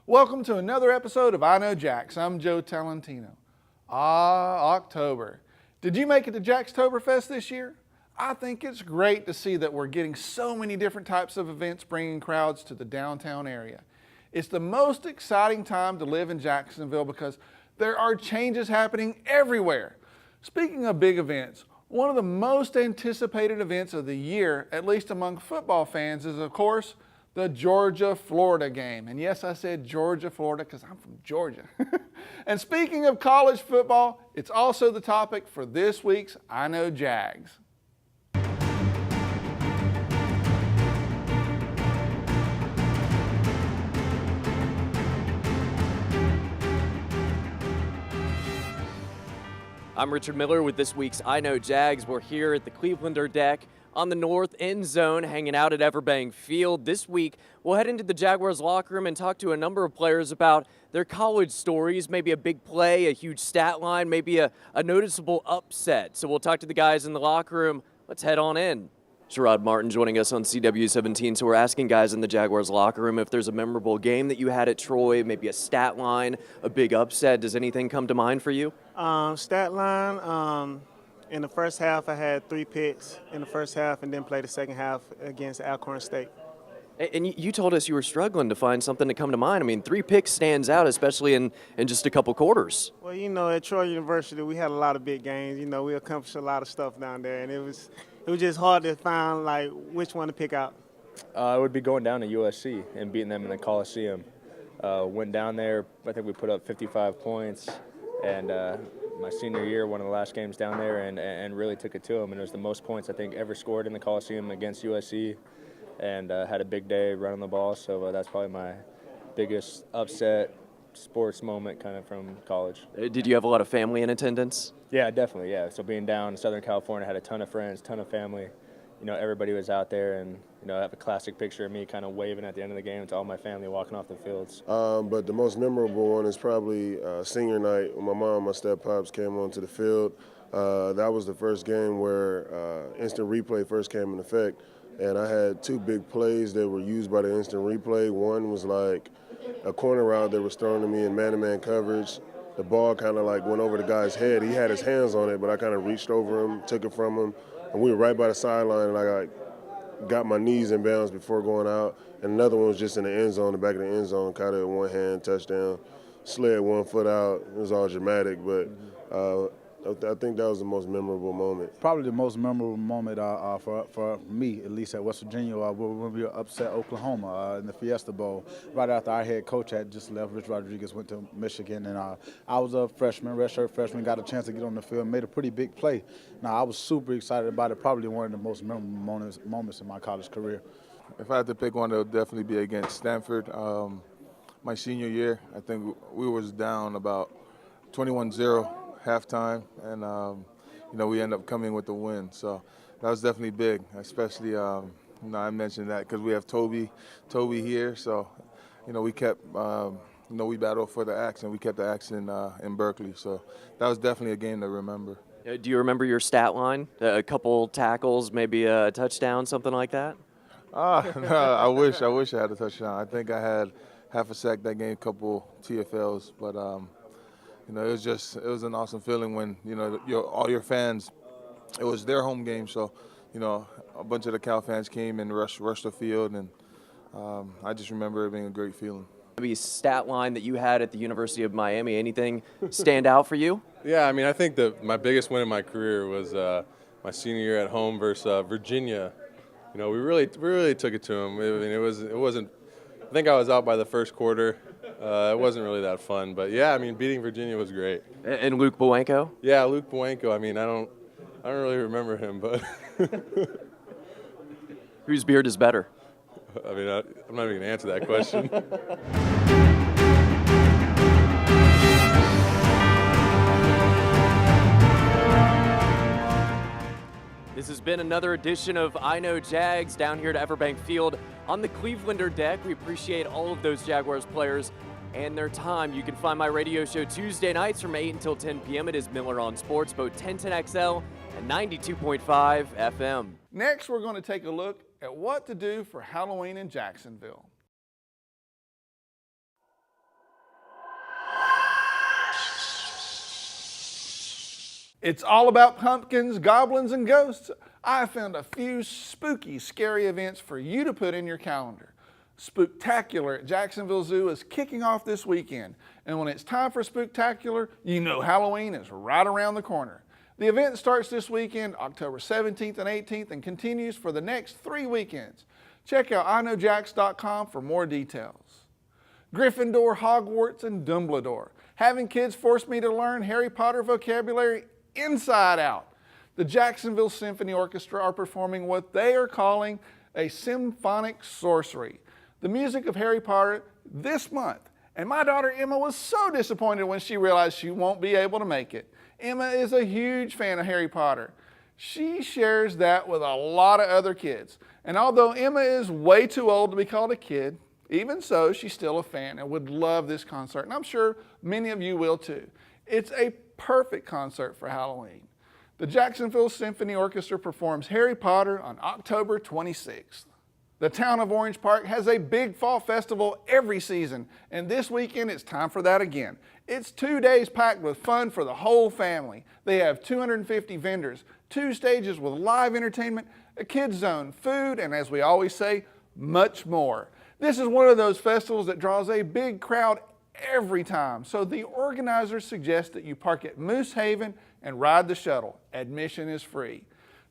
Welcome to another episode of I Know Jax. I'm Joe Talentino. October. Did you make it to Jackstoberfest this year? I think it's great to see that we're getting so many different types of events bringing crowds to the downtown area. It's the most exciting time to live in Jacksonville because there are changes happening everywhere. Speaking of big events, one of the most anticipated events of the year, at least among football fans, is of course the Georgia-Florida game. And yes, I said Georgia-Florida because I'm from Georgia. And speaking of college football, it's also the topic for this week's I Know Jags. I'm Richard Miller with this week's I Know Jags. We're here at the Clevelander deck on the north end zone, hanging out at Everbank Field. This week, we'll head into the Jaguars locker room and talk to a number of players about their college stories, maybe a big play, a huge stat line, maybe a noticeable upset. So we'll talk to the guys in the locker room. Let's head on in. Sharad Martin joining us on CW17. So we're asking guys in the Jaguars locker room if there's a memorable game that you had at Troy, maybe a stat line, a big upset. Does anything come to mind for you? Stat line, in the first half I had 3 picks in the first half and then played the second half against Alcorn State. And you told us you were struggling to find something to come to mind. I mean, 3 picks stands out, especially in just a couple quarters. Well, you know, at Troy University we had a lot of big games. You know, we accomplished a lot of stuff down there, and it was just hard to find, like, which one to pick out. It would be going down to USC and beating them in the Coliseum. Went down there, I think we put up 55 points, and my senior year, one of the last games down there, and really took it to them. And it was the most points I think ever scored in the Coliseum against USC, and had a big day running the ball. So that's probably my biggest upset sports moment kind of from college. Did you have a lot of family in attendance? Yeah, definitely, yeah. So being down in Southern California, had a ton of friends, ton of family. You know, everybody was out there, and, you know, I have a classic picture of me kind of waving at the end of the game to all my family walking off the fields. But the most memorable one is probably senior night when my mom and my step-pops came onto the field. That was the first game where instant replay first came in effect, and I had 2 big plays that were used by the instant replay. One was like a corner route that was thrown to me in man-to-man coverage. The ball kind of like went over the guy's head. He had his hands on it, but I kind of reached over him, took it from him, and we were right by the sideline, and I got my knees in bounds before going out. And another one was just in the end zone, the back of the end zone, caught it in one hand, touchdown, slid 1 foot out. It was all dramatic, but I think that was the most memorable moment. Probably the most memorable moment for me, at least at West Virginia, when we upset Oklahoma in the Fiesta Bowl. Right after our head coach had just left, Rich Rodriguez went to Michigan, and I was a freshman, redshirt freshman, got a chance to get on the field, and made a pretty big play. Now, I was super excited about it, probably one of the most memorable moments in my college career. If I had to pick one, it would definitely be against Stanford. My senior year, I think we was down about 21-0. halftime, and you know, we end up coming with the win. So that was definitely big, especially you know, I mentioned that because we have Toby here. So you know, we kept you know, we battled for the Axe, and we kept the Axe in Berkeley. So that was definitely a game to remember. Do you remember your stat line? A couple tackles, maybe a touchdown, something like that? No, I wish I had a touchdown. I think I had half a sack that game, couple TFLs, but. You know, it was an awesome feeling when, you know, all your fans, it was their home game, so, you know, a bunch of the Cal fans came and rushed the field, and I just remember it being a great feeling. Maybe a stat line that you had at the University of Miami, anything stand out for you? Yeah, I mean, I think my biggest win in my career was my senior year at home versus Virginia. You know, we really took it to them. I mean, it wasn't. I think I was out by the first quarter. It wasn't really that fun, but yeah, I mean, beating Virginia was great. And Luke Bowanko? Yeah, Luke Bowanko. I mean, I don't really remember him, but whose beard is better? I mean, I'm not even gonna answer that question. This has been another edition of I Know Jags down here at Everbank Field on the Clevelander deck. We appreciate all of those Jaguars players and their time. You can find my radio show Tuesday nights from 8 until 10 p.m. It is Miller on Sports, both 1010XL and 92.5 FM. Next, we're going to take a look at what to do for Halloween in Jacksonville. It's all about pumpkins, goblins, and ghosts. I found a few spooky, scary events for you to put in your calendar. Spooktacular at Jacksonville Zoo is kicking off this weekend, and when it's time for Spooktacular, you know Halloween is right around the corner. The event starts this weekend, October 17th and 18th, and continues for the next 3 weekends. Check out iknowjax.com for more details. Gryffindor, Hogwarts, and Dumbledore. Having kids forced me to learn Harry Potter vocabulary inside out. The Jacksonville Symphony Orchestra are performing what they are calling a symphonic sorcery, the music of Harry Potter, this month. And my daughter Emma was so disappointed when she realized she won't be able to make it. Emma is a huge fan of Harry Potter. She shares that with a lot of other kids. And although Emma is way too old to be called a kid, even so, she's still a fan and would love this concert. And I'm sure many of you will too. It's a perfect concert for Halloween. The Jacksonville Symphony Orchestra performs Harry Potter on October 26th. The town of Orange Park has a big fall festival every season, and this weekend it's time for that again. It's 2 days packed with fun for the whole family. They have 250 vendors, 2 stages with live entertainment, a kids zone, food, and as we always say, much more. This is one of those festivals that draws a big crowd every time, so the organizers suggest that you park at Moose Haven and ride the shuttle. Admission is free.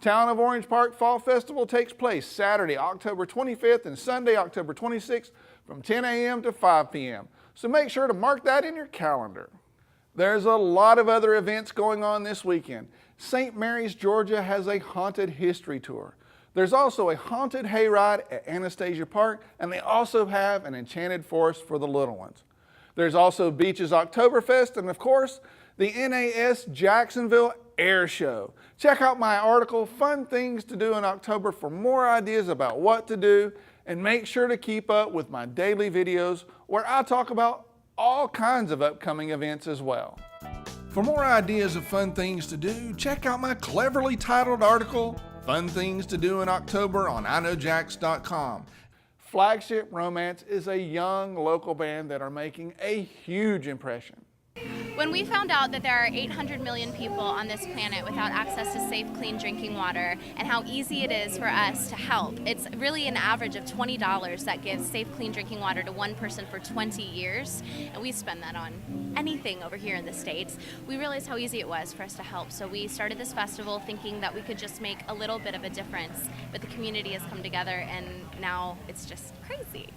Town of Orange Park Fall Festival takes place Saturday, October 25th and Sunday, October 26th from 10 a.m. to 5 p.m. So make sure to mark that in your calendar. There's a lot of other events going on this weekend. St. Mary's, Georgia has a haunted history tour. There's also a haunted hayride at Anastasia Park, and they also have an enchanted forest for the little ones. There's also Beaches Oktoberfest, and of course, the NAS Jacksonville Air Show. Check out my article, Fun Things to Do in October, for more ideas about what to do, and make sure to keep up with my daily videos where I talk about all kinds of upcoming events as well. For more ideas of fun things to do, check out my cleverly titled article, Fun Things to Do in October, on iknowjax.com. Flagship Romance is a young local band that are making a huge impression. When we found out that there are 800 million people on this planet without access to safe, clean drinking water, and how easy it is for us to help, it's really an average of $20 that gives safe, clean drinking water to one person for 20 years, and we spend that on anything over here in the States. We realized how easy it was for us to help, so we started this festival thinking that we could just make a little bit of a difference, but the community has come together, and now it's just crazy.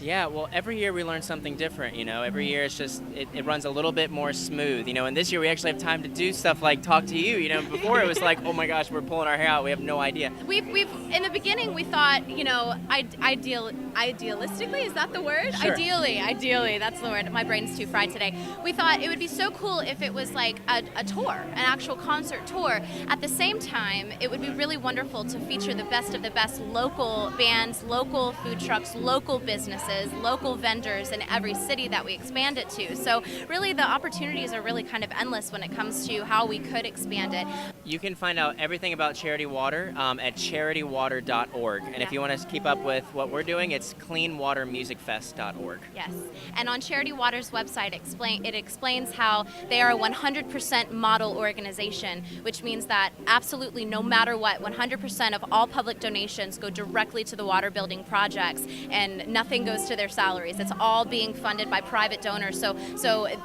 Yeah, well, every year we learn something different, you know. Every year it's just, it runs a little bit more smooth, you know. And this year we actually have time to do stuff like talk to you, you know. Before it was like, oh my gosh, we're pulling our hair out, we have no idea. We've in the beginning we thought, you know, idealistically, is that the word? Sure. Ideally, that's the word. My brain's too fried today. We thought it would be so cool if it was like a tour, an actual concert tour. At the same time, it would be really wonderful to feature the best of the best local bands, local food trucks, local businesses, local vendors in every city that we expand it to. So really the opportunities are really kind of endless when it comes to how we could expand it. You can find out everything about Charity Water at charitywater.org. And if you want to keep up with what we're doing, it's cleanwatermusicfest.org. Yes, and on Charity Water's website, it explains how they are a 100% model organization, which means that absolutely no matter what, 100% of all public donations go directly to the water building projects, and nothing goes to their salaries. It's all being funded by private donors. So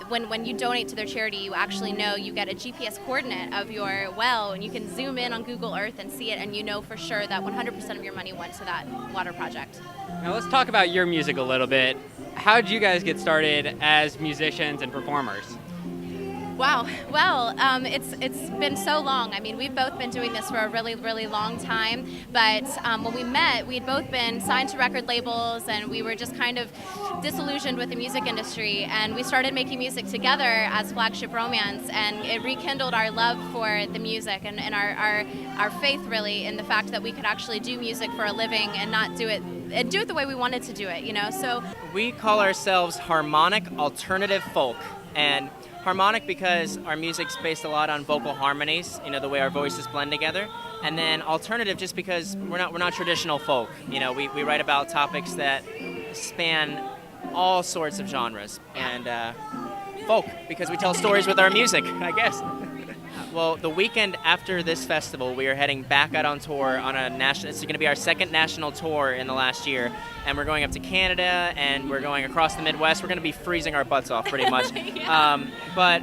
when you donate to their charity, you actually know you get a GPS coordinate of your well, and you can zoom in on Google Earth and see it, and you know for sure that 100% of your money went to that water project. Now let's talk about your music a little bit. How did you guys get started as musicians and performers? Wow. Well, it's been so long. I mean, we've both been doing this for a really, really long time. But when we met, we'd both been signed to record labels, and we were just kind of disillusioned with the music industry. And we started making music together as Flagship Romance, and it rekindled our love for the music and our faith, really, in the fact that we could actually do music for a living and not do it the way we wanted to do it, you know. So we call ourselves harmonic alternative folk, and harmonic because our music's based a lot on vocal harmonies, you know, the way our voices blend together. And then alternative just because we're not traditional folk. You know, we write about topics that span all sorts of genres. And folk because we tell stories with our music, I guess. Well, the weekend after this festival, we are heading back out on tour on a national. It's going to be our second national tour in the last year, and we're going up to Canada and we're going across the Midwest. We're going to be freezing our butts off pretty much. Yeah. But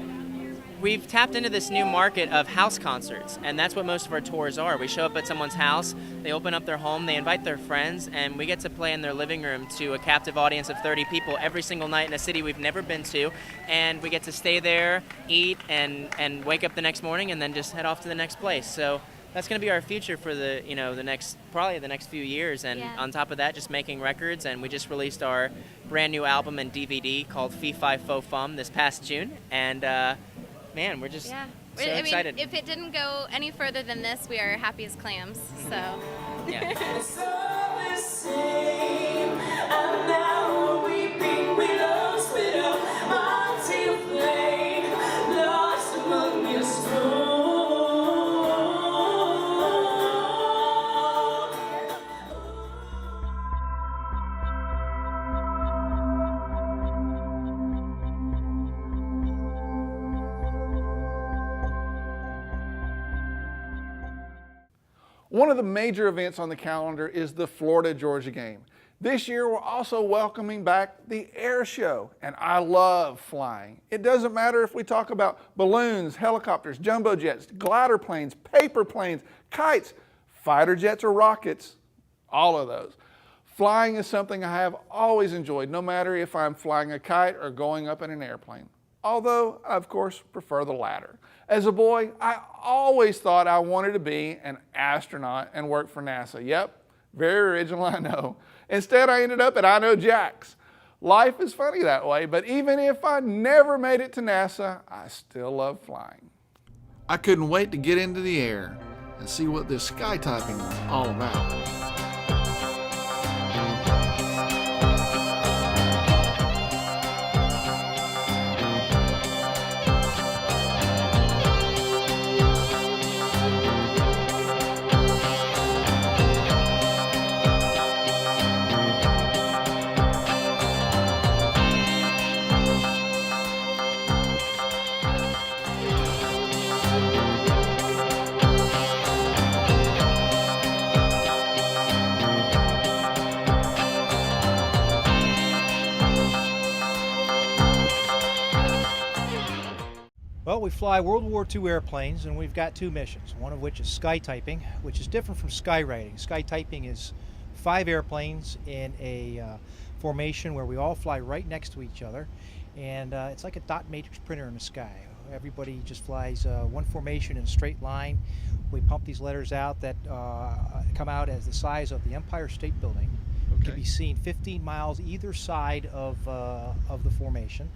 we've tapped into this new market of house concerts, and that's what most of our tours are. We show up at someone's house, they open up their home, they invite their friends, and we get to play in their living room to a captive audience of 30 people every single night in a city we've never been to, and we get to stay there, eat, and wake up the next morning, and then just head off to the next place. So that's going to be our future for the next few years, and on top of that, just making records. And we just released our brand new album and DVD called Fee Fi Fo Fum this past June, and man, we're just so excited. If it didn't go any further than this, we are happy as clams. So. Yeah. One of the major events on the calendar is the Florida-Georgia game. This year, we're also welcoming back the air show, and I love flying. It doesn't matter if we talk about balloons, helicopters, jumbo jets, glider planes, paper planes, kites, fighter jets or rockets, all of those. Flying is something I have always enjoyed, no matter if I'm flying a kite or going up in an airplane. Although, I of course, prefer the latter. As a boy, I always thought I wanted to be an astronaut and work for NASA. Yep, very original, I know. Instead, I ended up at I Know Jax. Life is funny that way, but even if I never made it to NASA, I still love flying. I couldn't wait to get into the air and see what this skytyping is all about. Well, we fly World War II airplanes, and we've got two missions, one of which is skytyping, which is different from skywriting. Skytyping is 5 airplanes in a formation where we all fly right next to each other, and it's like a dot matrix printer in the sky. Everybody just flies one formation in a straight line. We pump these letters out that come out as the size of the Empire State Building. It can be seen 15 miles either side of the formation.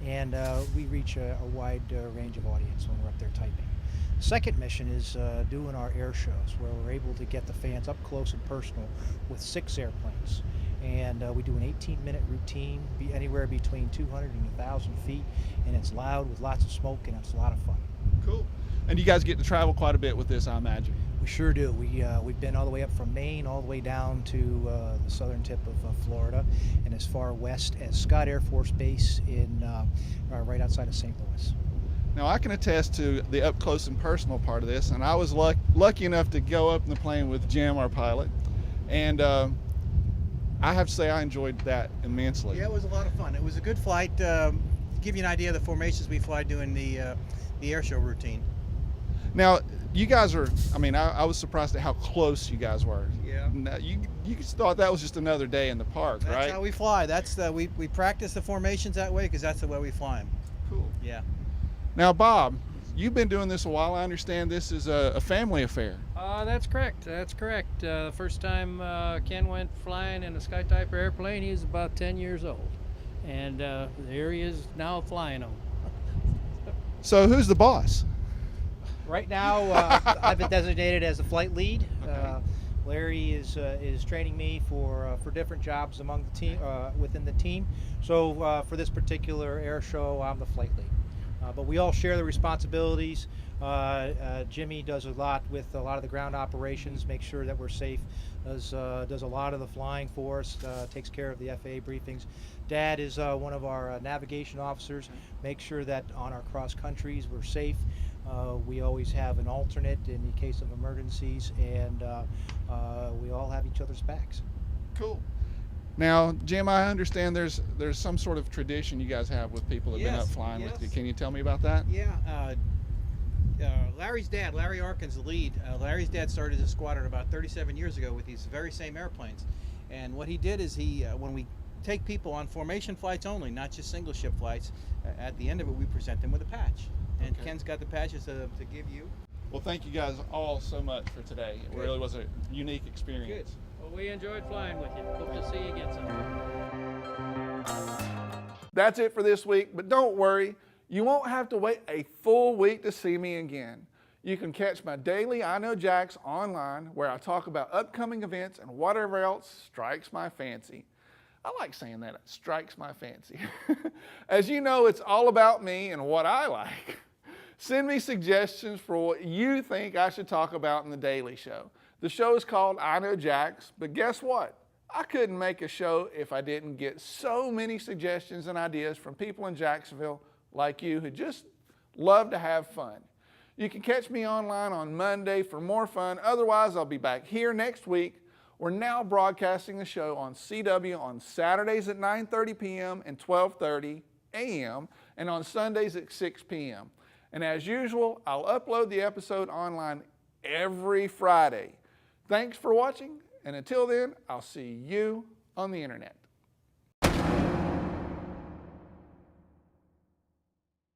And we reach a wide range of audience when we're up there typing. The second mission is doing our air shows, where we're able to get the fans up close and personal with 6 airplanes. And we do an 18-minute routine, anywhere between 200 and 1,000 feet, and it's loud with lots of smoke, and it's a lot of fun. Cool. And you guys get to travel quite a bit with this, I imagine. We sure do. We've been all the way up from Maine, all the way down to the southern tip of Florida, and as far west as Scott Air Force Base in right outside of St. Louis. Now, I can attest to the up close and personal part of this, and I was lucky enough to go up in the plane with Jim, our pilot, and I have to say I enjoyed that immensely. Yeah, it was a lot of fun. It was a good flight. To give you an idea of the formations we fly doing the air show routine. Now, you guys are, I was surprised at how close you guys were. Yeah. Now, you just thought that was just another day in the park, right? That's how we fly. We practice the formations that way because that's the way we fly them. Cool. Yeah. Now, Bob, you've been doing this a while. I understand this is a family affair. That's correct. That's correct. First time Ken went flying in a Skytyper airplane, he was about 10 years old. And here he is now flying them. So who's the boss? Right now, I've been designated as the flight lead. Okay. Larry is training me for different jobs among the team within the team. So for this particular air show, I'm the flight lead. But we all share the responsibilities. Jimmy does a lot with a lot of the ground operations, make sure that we're safe, does a lot of the flying for us, takes care of the FAA briefings. Dad is one of our navigation officers, makes sure that on our cross countries we're safe. We always have an alternate in the case of emergencies, and we all have each other's backs. Cool. Now, Jim, I understand there's some sort of tradition you guys have with people that have been up flying with you. Can you tell me about that? Yeah. Larry's dad, Larry Arkin's the lead. Larry's dad started his squadron about 37 years ago with these very same airplanes. And what he did is when we take people on formation flights only, not just single ship flights, at the end of it we present them with a patch. And Ken's got the patches to give you. Well, thank you guys all so much for today. It really was a unique experience. Well, we enjoyed flying with you. Hope to see you again sometime. That's it for this week, but don't worry, you won't have to wait a full week to see me again. You can catch my daily I Know Jax online, where I talk about upcoming events and whatever else strikes my fancy. I like saying that, it strikes my fancy. As you know, it's all about me and what I like. Send me suggestions for what you think I should talk about in the Daily Show. The show is called I Know Jax, but guess what? I couldn't make a show if I didn't get so many suggestions and ideas from people in Jacksonville like you who just love to have fun. You can catch me online on Monday for more fun. Otherwise, I'll be back here next week. We're now broadcasting the show on CW on Saturdays at 9:30 p.m. and 12:30 a.m. and on Sundays at 6 p.m. And as usual, I'll upload the episode online every Friday. Thanks for watching, and until then, I'll see you on the internet.